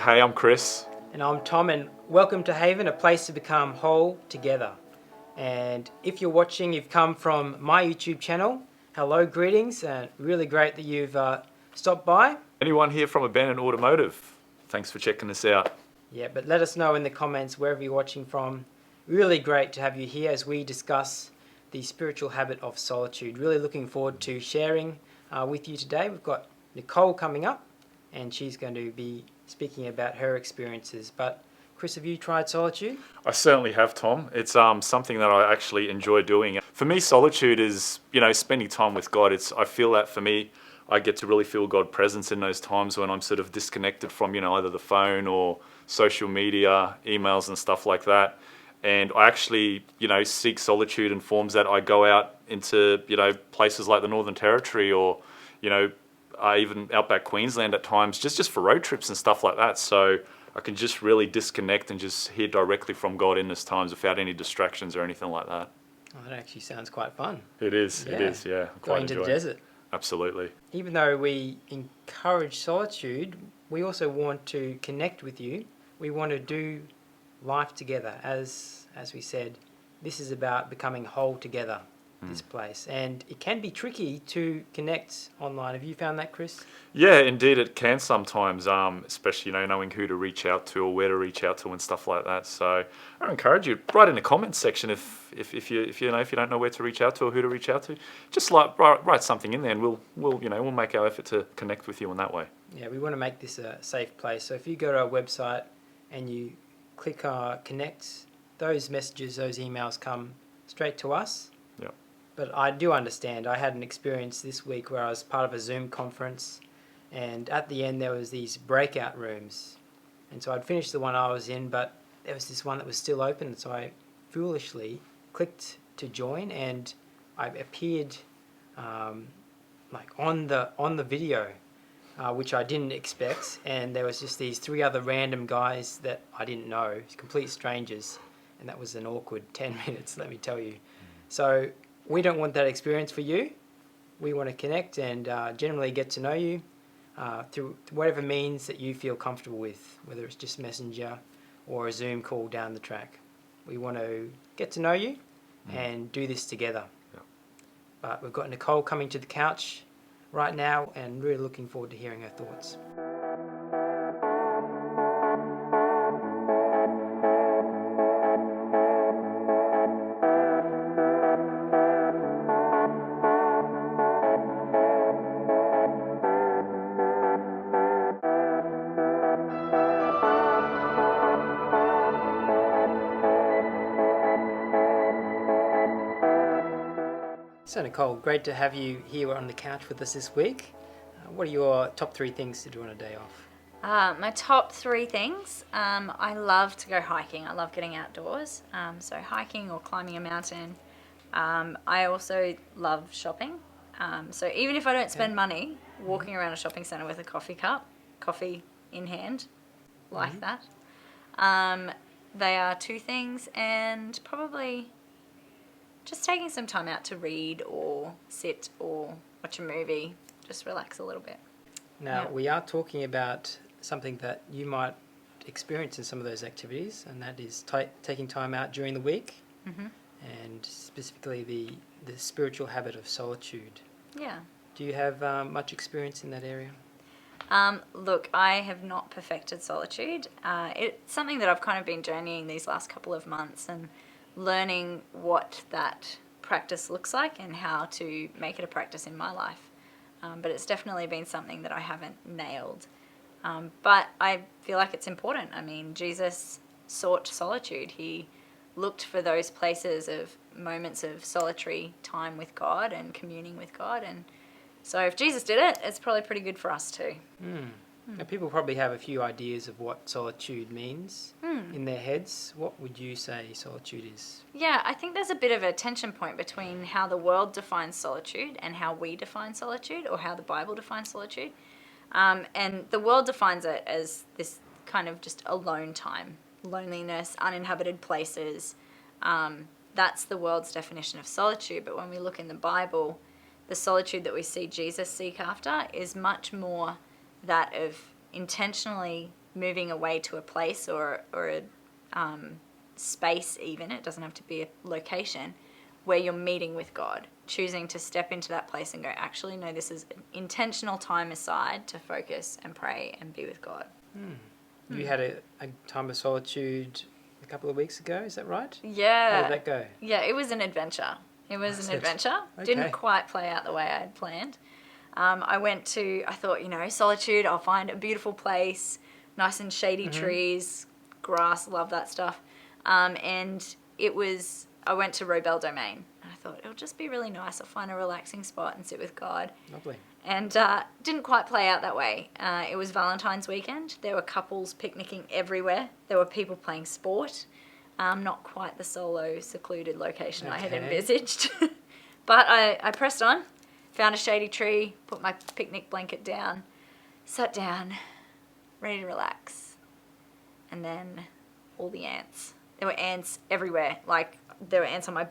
Hey, I'm Chris. And I'm Tom, and welcome to Haven, a place to become whole together. And if you're watching, you've come from my YouTube channel. Hello, greetings, and really great that you've stopped by. Anyone here from Abandoned Automotive? Thanks for checking us out. Yeah, but let us know in the comments wherever you're watching from. Really great to have you here as we discuss the spiritual habit of solitude. Really looking forward to sharing with you today. We've got Nicole coming up, and she's going to be speaking about her experiences. But Chris, have you tried solitude? I certainly have, Tom. It's something that I actually enjoy doing. For me, solitude is, spending time with God. I feel that for me, I get to really feel God's presence in those times when I'm sort of disconnected from, either the phone or social media, emails and stuff like that. And I actually, seek solitude in forms that I go out into, places like the Northern Territory or, even outback Queensland at times, just for road trips and stuff like that. So I can just really disconnect and just hear directly from God in those times without any distractions or anything like that. Oh, that actually sounds quite fun. It is, yeah. Going to the desert. Absolutely. Even though we encourage solitude, we also want to connect with you. We want to do life together. As we said, this is about becoming whole together, this place. And it can be tricky to connect online. Have you found that, Chris? Yeah, indeed it can sometimes, especially, knowing who to reach out to or where to reach out to and stuff like that. So I encourage you, write in the comments section if you don't know where to reach out to or who to reach out to. Just write something in there and we'll make our effort to connect with you in that way. Yeah, we want to make this a safe place. So if you go to our website and you click connect, those messages, those emails come straight to us. Yeah. But I do understand. I had an experience this week where I was part of a Zoom conference, and at the end there was these breakout rooms. And so I'd finished the one I was in, but there was this one that was still open, so I foolishly clicked to join, and I appeared on the video, which I didn't expect, and there was just these 3 other random guys that I didn't know, complete strangers, and that was an awkward 10 minutes, let me tell you. So we don't want that experience for you. We want to connect and generally get to know you through whatever means that you feel comfortable with, whether it's just Messenger or a Zoom call down the track. We want to get to know you and do this together. Yeah. But we've got Nicole coming to the couch right now and really looking forward to hearing her thoughts. So Nicole, great to have you here on the couch with us this week. What are your top 3 things to do on a day off? My top 3 things. I love to go hiking. I love getting outdoors. So hiking or climbing a mountain. I also love shopping. So even if I don't spend money, walking around a shopping centre with a coffee in hand, like that. They are 2 things, and probably just taking some time out to read or sit or watch a movie, just relax a little bit. Now, we are talking about something that you might experience in some of those activities, and that is taking time out during the week, and specifically the spiritual habit of solitude. Yeah. Do you have much experience in that area? Look, I have not perfected solitude. It's something that I've kind of been journeying these last couple of months and learning what that practice looks like and how to make it a practice in my life. But it's definitely been something that I haven't nailed. But I feel like it's important. I mean, Jesus sought solitude. He looked for those places of moments of solitary time with God and communing with God. And so if Jesus did it, it's probably pretty good for us too. Now, people probably have a few ideas of what solitude means in their heads. What would you say solitude is? Yeah, I think there's a bit of a tension point between how the world defines solitude and how we define solitude, or how the Bible defines solitude. And the world defines it as this kind of just alone time, loneliness, uninhabited places. That's the world's definition of solitude. But when we look in the Bible, the solitude that we see Jesus seek after is much more that of intentionally moving away to a place or a space even, it doesn't have to be a location, where you're meeting with God, choosing to step into that place and go, actually, no, this is intentional time aside to focus and pray and be with God. You had a time of solitude a couple of weeks ago, is that right? Yeah. How did that go? Yeah, it was an adventure. Okay. Didn't quite play out the way I had planned. I thought, solitude, I'll find a beautiful place, nice and shady trees, grass, love that stuff. And I went to Robel Domain. And I thought, it'll just be really nice. I'll find a relaxing spot and sit with God. Lovely. And didn't quite play out that way. It was Valentine's weekend. There were couples picnicking everywhere. There were people playing sport. Not quite the solo, secluded location I had envisaged. But I pressed on, found a shady tree, put my picnic blanket down, sat down, ready to relax. And then all the ants. There were ants everywhere. Like, there were ants on my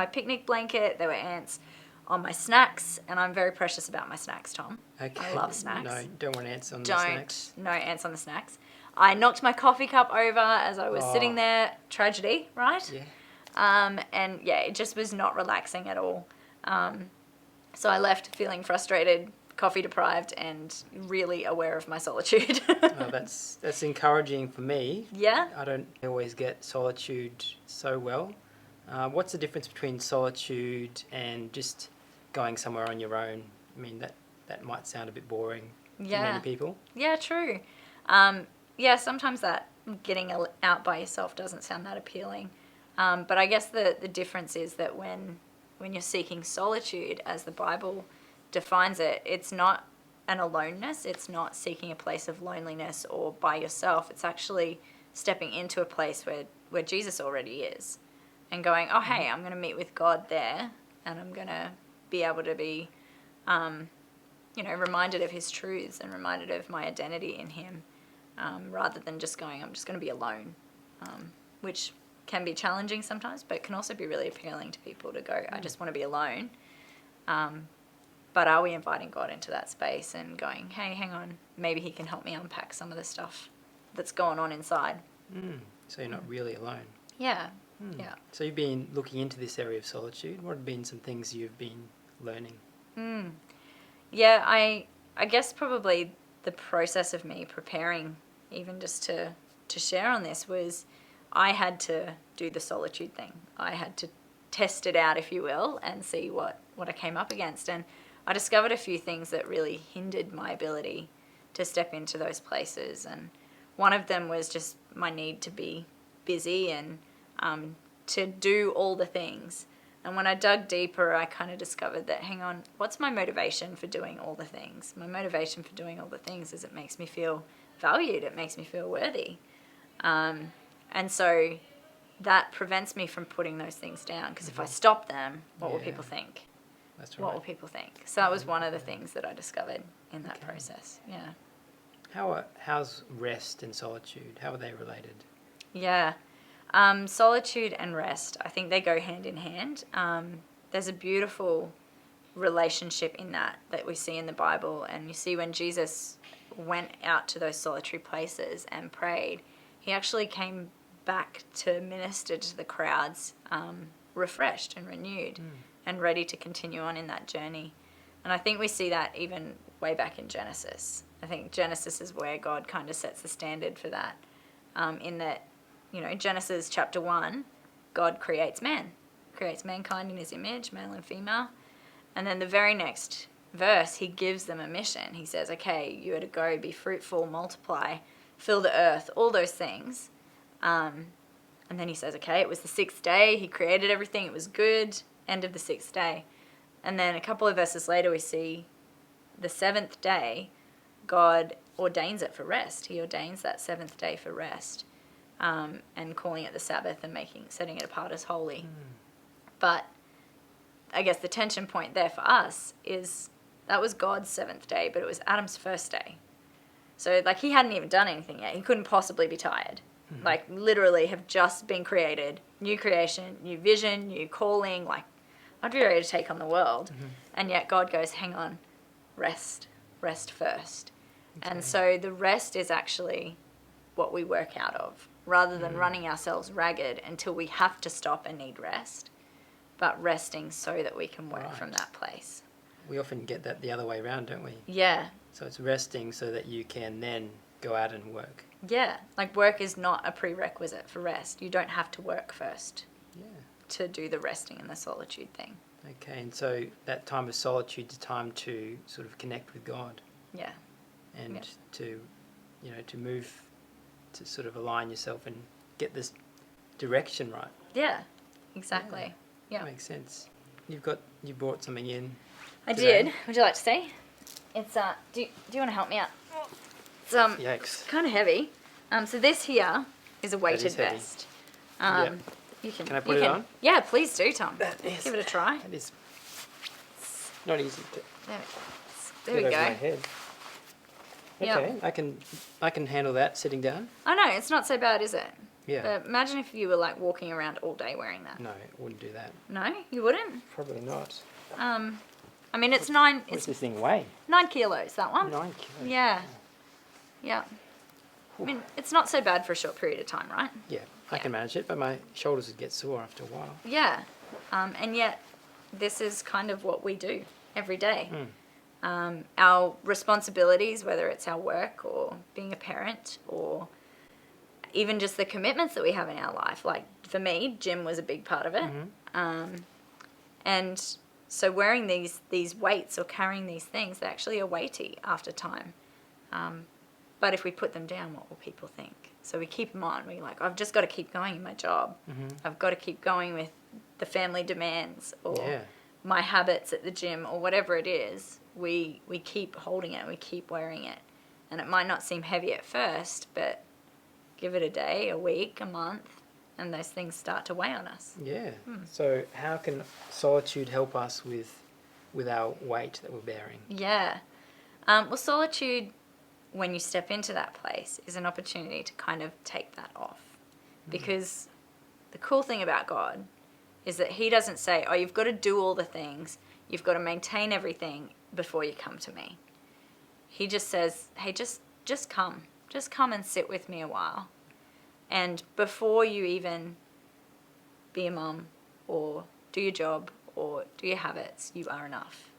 picnic blanket. There were ants on my snacks. And I'm very precious about my snacks, Tom. Okay. I love snacks. No, don't want ants on the snacks. No ants on the snacks. I knocked my coffee cup over as I was sitting there. Tragedy, right? Yeah. And yeah, it just was not relaxing at all. So I left feeling frustrated, coffee deprived, and really aware of my solitude. Oh, that's encouraging for me. Yeah? I don't always get solitude so well. What's the difference between solitude and just going somewhere on your own? I mean, that might sound a bit boring to many people. Yeah, true. Sometimes that getting out by yourself doesn't sound that appealing. But I guess the difference is that when you're seeking solitude, as the Bible defines it, it's not an aloneness. It's not seeking a place of loneliness or by yourself. It's actually stepping into a place where Jesus already is and going, oh, hey, I'm going to meet with God there, and I'm going to be able to be, reminded of his truths and reminded of my identity in him, rather than just going, I'm just going to be alone, which can be challenging sometimes, but can also be really appealing to people to go, I just want to be alone. But are we inviting God into that space and going, hey, hang on, maybe he can help me unpack some of the stuff that's going on inside. So you're not really alone. Yeah. Yeah. So you've been looking into this area of solitude. What have been some things you've been learning? Yeah, I guess probably the process of me preparing even just to share on this was I had to do the solitude thing. I had to test it out, if you will, and see what I came up against. And I discovered a few things that really hindered my ability to step into those places. And one of them was just my need to be busy and to do all the things. And when I dug deeper, I kind of discovered that, hang on, what's my motivation for doing all the things? My motivation for doing all the things is it makes me feel valued. It makes me feel worthy. And so that prevents me from putting those things down, because if I stop them, what will people think? That's right. What will people think? So that was one of the things that I discovered in that process. Yeah. How's rest and solitude? How are they related? Yeah. Solitude and rest, I think they go hand in hand. There's a beautiful relationship in that we see in the Bible. And you see when Jesus went out to those solitary places and prayed, he actually came back to minister to the crowds, refreshed and renewed and ready to continue on in that journey. And I think we see that even way back in Genesis. I think Genesis is where God kind of sets the standard for that, in that, Genesis chapter 1, God creates mankind in his image, male and female. And then the very next verse, he gives them a mission. He says, okay, you are to go, be fruitful, multiply, fill the earth, all those things. And then he says, okay, it was the 6th day. He created everything. It was good. End of the 6th day. And then a couple of verses later, we see the 7th day, God ordains it for rest. He ordains that 7th day for rest, and calling it the Sabbath and setting it apart as holy. But I guess the tension point there for us is that was God's 7th day, but it was Adam's first day. So, he hadn't even done anything yet. He couldn't possibly be tired. Literally have just been created. New creation, new vision, new calling. I'd be ready to take on the world. And yet God goes, hang on, rest first. Okay. And so the rest is actually what we work out of, rather than running ourselves ragged until we have to stop and need rest, but resting so that we can work from that place. We often get that the other way around, don't we? Yeah. So it's resting so that you can then go out and work. Yeah. Like work is not a prerequisite for rest. You don't have to work first to do the resting and the solitude thing. Okay, and so that time of solitude is time to sort of connect with God. Yeah. And to, to move, to sort of align yourself and get this direction right. Yeah, exactly. Yeah. That makes sense. You brought something in. I today. did. Would you like to see? It's do you want to help me out? It's Yikes. kind of heavy. So this here is a weighted heavy. vest. Yeah. You can. Can I put it on? Yeah, please do, Tom. That is- Give it a try. That is not easy to There we get go. over my head. Yep. Okay, I can handle that sitting down. I know it's not so bad, is it? Yeah. But imagine if you were like walking around all day wearing that. No, I wouldn't do that. No, you wouldn't. Probably not. I mean, it's 9. What's It's this thing weigh? 9 kilos. That one. 9 kilos. Yeah. Yeah. I mean, it's not so bad for a short period of time, right? Yeah, I can manage it, but my shoulders would get sore after a while. Yeah. And yet, this is kind of what we do every day. Our responsibilities, whether it's our work or being a parent or even just the commitments that we have in our life. Like for me, gym was a big part of it. And so wearing these weights or carrying these things, they actually are weighty after time. But if we put them down, what will people think? So we keep them on. We're like, I've just got to keep going in my job. I've got to keep going with the family demands or my habits at the gym or whatever it is. We keep holding it. We keep wearing it. And it might not seem heavy at first, but give it a day, a week, a month, and those things start to weigh on us. Yeah. So how can solitude help us with our weight that we're bearing? Yeah. Well, solitude, when you step into that place, is an opportunity to kind of take that off. Because the cool thing about God is that he doesn't say, oh, you've got to do all the things, you've got to maintain everything before you come to me. He just says, hey, just come. Just come and sit with me a while. And before you even be a mum or do your job or do your habits, you are enough.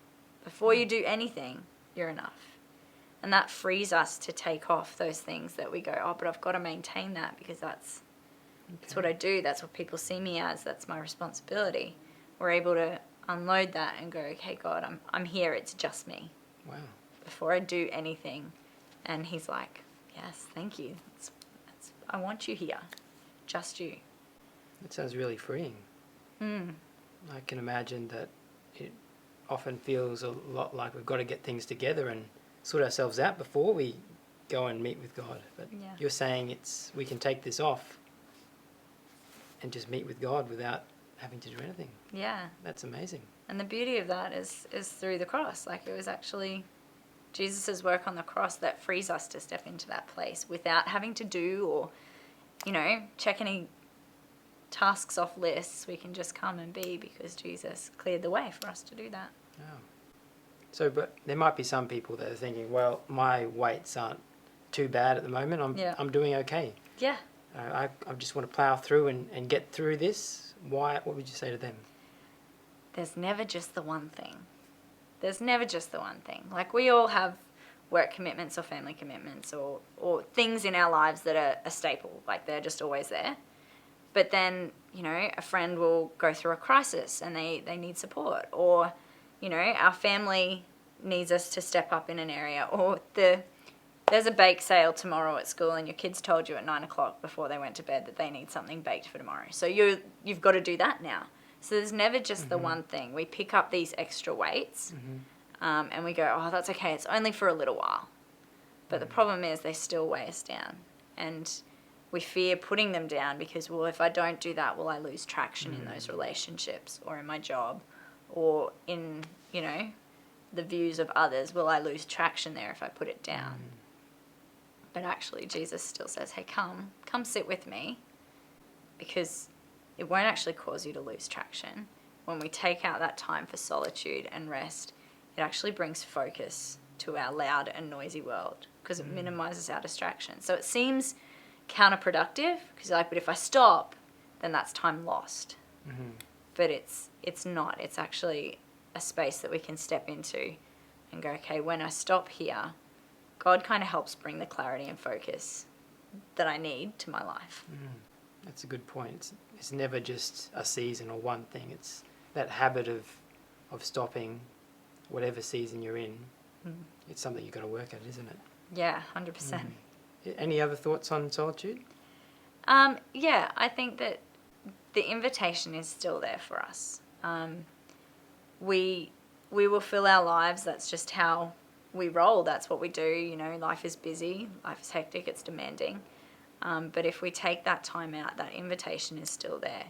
Before you do anything, you're enough. And that frees us to take off those things that we go, oh, but I've got to maintain that because that's what I do. That's what people see me as. That's my responsibility. We're able to unload that and go, okay, God, I'm here. It's just me. Wow. Before I do anything. And he's like, yes, thank you. I want you here. Just you. That sounds really freeing. I can imagine that it often feels a lot like we've got to get things together and sort ourselves out before we go and meet with God. But you're saying we can take this off and just meet with God without having to do anything. Yeah. That's amazing. And the beauty of that is through the cross. Like it was actually Jesus' work on the cross that frees us to step into that place without having to do or, check any tasks off lists. We can just come and be because Jesus cleared the way for us to do that. Oh. So, but there might be some people that are thinking, well, my weights aren't too bad at the moment. I'm doing okay. Yeah. I just want to plow through and get through this. What would you say to them? There's never just the one thing. There's never just the one thing. Like we all have work commitments or family commitments or things in our lives that are a staple. Like they're just always there. But then, a friend will go through a crisis and they need support. Or, our family needs us to step up in an area. Or there's a bake sale tomorrow at school and your kids told you at 9 o'clock before they went to bed that they need something baked for tomorrow. So you've got to do that now. So there's never just the one thing. We pick up these extra weights and we go, oh, that's okay. It's only for a little while. But the problem is they still weigh us down. And we fear putting them down because, well, if I don't do that, will I lose traction in those relationships or in my job or in, the views of others? Will I lose traction there if I put it down? But actually, Jesus still says, hey, come sit with me because it won't actually cause you to lose traction. When we take out that time for solitude and rest, it actually brings focus to our loud and noisy world because it minimizes our distraction. So it seems counterproductive, because like, but if I stop, then that's time lost. Mm-hmm. But it's not. It's actually a space that we can step into and go, okay, when I stop here, God kind of helps bring the clarity and focus that I need to my life. That's a good point. It's never just a season or one thing. It's that habit of stopping whatever season you're in. It's something you've got to work at, isn't it? Yeah, 100%. Any other thoughts on solitude? Yeah, I think that the invitation is still there for us. We will fill our lives. That's just how we roll. That's what we do. You know, life is busy, life is hectic, it's demanding. But if we take that time out, that invitation is still there.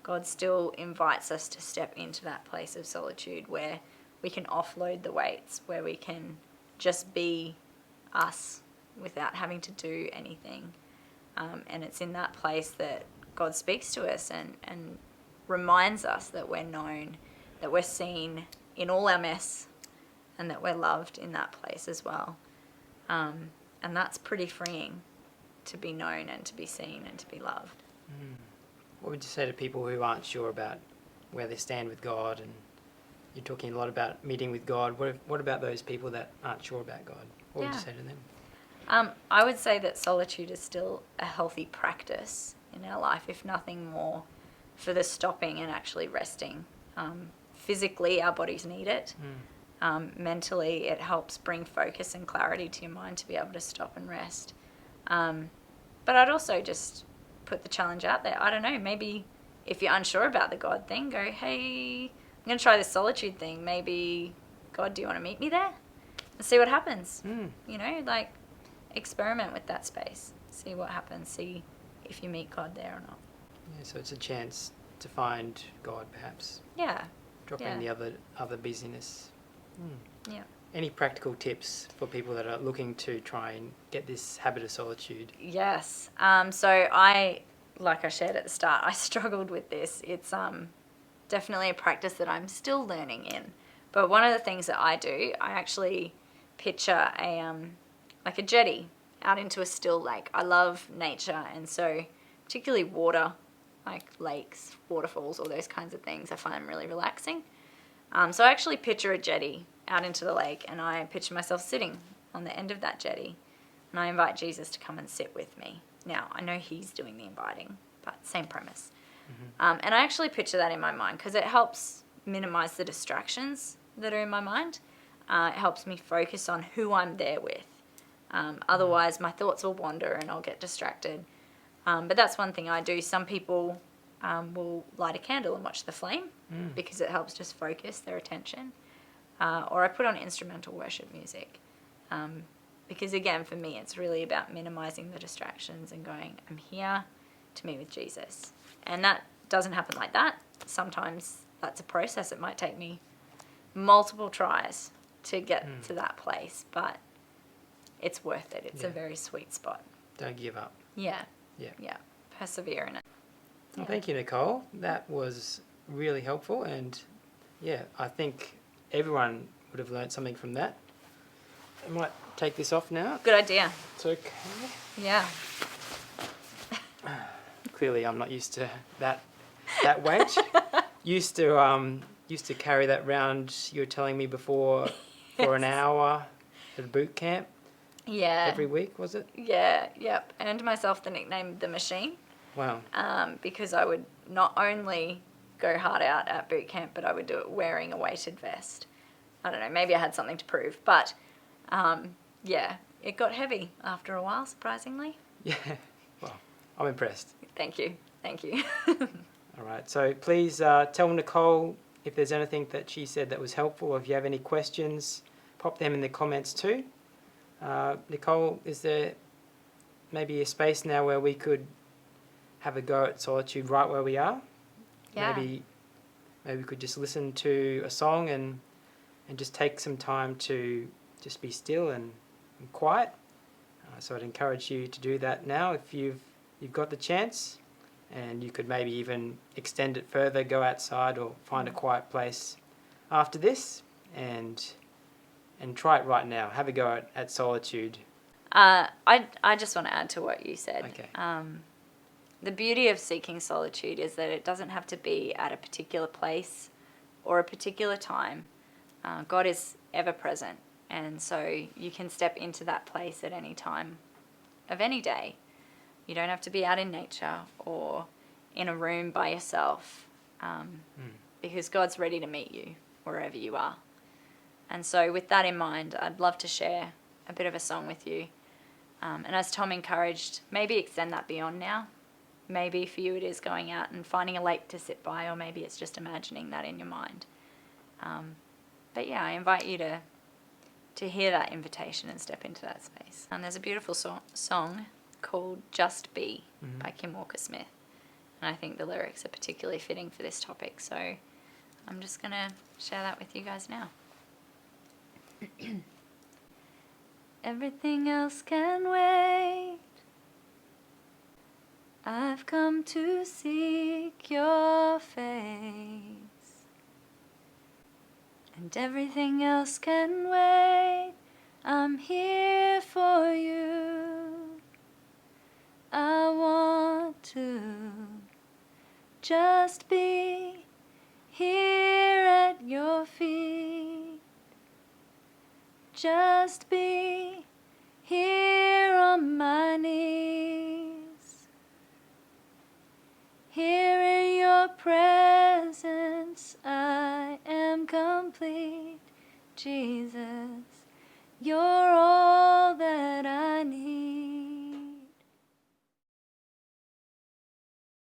God still invites us to step into that place of solitude where we can offload the weights, where we can just be us without having to do anything. And it's in that place that God speaks to us and reminds us that we're known, that we're seen in all our mess, and that we're loved in that place as well. And that's pretty freeing, to be known and to be seen and to be loved. What would you say to people who aren't sure about where they stand with God? And you're talking a lot about meeting with God. What about those people that aren't sure about God? What would you say to them? I would say that solitude is still a healthy practice in our life, if nothing more, for the stopping and actually resting. Physically, our bodies need it. Mentally, it helps bring focus and clarity to your mind to be able to stop and rest. But I'd also just put the challenge out there. I don't know, maybe if you're unsure about the God thing, go, hey, I'm going to try this solitude thing. Maybe, God, do you want to meet me there? And see what happens. You know, like, experiment with that space. See what happens. See if you meet God there or not. Yeah, so it's a chance to find God, perhaps. Yeah. Drop in the other busyness. Yeah. Any practical tips for people that are looking to try and get this habit of solitude? Yes. So I, like I shared at the start, I struggled with this. It's definitely a practice that I'm still learning in. But one of the things that I do, I actually picture like a jetty out into a still lake. I love nature, and so particularly water, like lakes, waterfalls, all those kinds of things, I find them really relaxing. So I actually picture a jetty out into the lake, and I picture myself sitting on the end of that jetty, and I invite Jesus to come and sit with me. Now, I know he's doing the inviting, but same premise. And I actually picture that in my mind because it helps minimize the distractions that are in my mind. It helps me focus on who I'm there with. Otherwise, my thoughts will wander and I'll get distracted. But that's one thing I do. Some people will light a candle and watch the flame because it helps just focus their attention. Or I put on instrumental worship music. Because again, for me, it's really about minimizing the distractions and going, I'm here to meet with Jesus. And that doesn't happen like that. Sometimes that's a process. It might take me multiple tries to get to that place, but it's worth it. It's a very sweet spot. Don't give up. Yeah. Yeah. Persevere in it. Well, thank you, Nicole. That was really helpful, and I think everyone would have learned something from that. I might take this off now. Good idea. It's okay. Yeah. Clearly, I'm not used to that weight. used to carry that round. You were telling me before for an hour at boot camp. Yeah. Every week, was it? Yeah. Yep. Earned myself the nickname The Machine. Wow. Because I would not only go hard out at boot camp, but I would do it wearing a weighted vest. I don't know. Maybe I had something to prove, but it got heavy after a while, surprisingly. Yeah. Well, I'm impressed. Thank you. All right. So please tell Nicole if there's anything that she said that was helpful, or if you have any questions, pop them in the comments too. Nicole, is there maybe a space now where we could have a go at solitude right where we are? Yeah. Maybe we could just listen to a song and just take some time to just be still and quiet. So I'd encourage you to do that now if you've got the chance, and you could maybe even extend it further, go outside or find a quiet place after this and try it right now. Have a go at solitude. I just want to add to what you said. Okay. The beauty of seeking solitude is that it doesn't have to be at a particular place or a particular time. God is ever present, and so you can step into that place at any time of any day. You don't have to be out in nature or in a room by yourself, because God's ready to meet you wherever you are. And so with that in mind, I'd love to share a bit of a song with you. And as Tom encouraged, maybe extend that beyond now. Maybe for you it is going out and finding a lake to sit by, or maybe it's just imagining that in your mind. But yeah, I invite you to hear that invitation and step into that space. And there's a beautiful song called Just Be by Kim Walker-Smith. And I think the lyrics are particularly fitting for this topic. So I'm just going to share that with you guys now. Everything else can wait. I've come to seek your face. And everything else can wait. I'm here for you. I want to just be here at your feet. Just be here on my knees. Here in your presence I am complete, Jesus.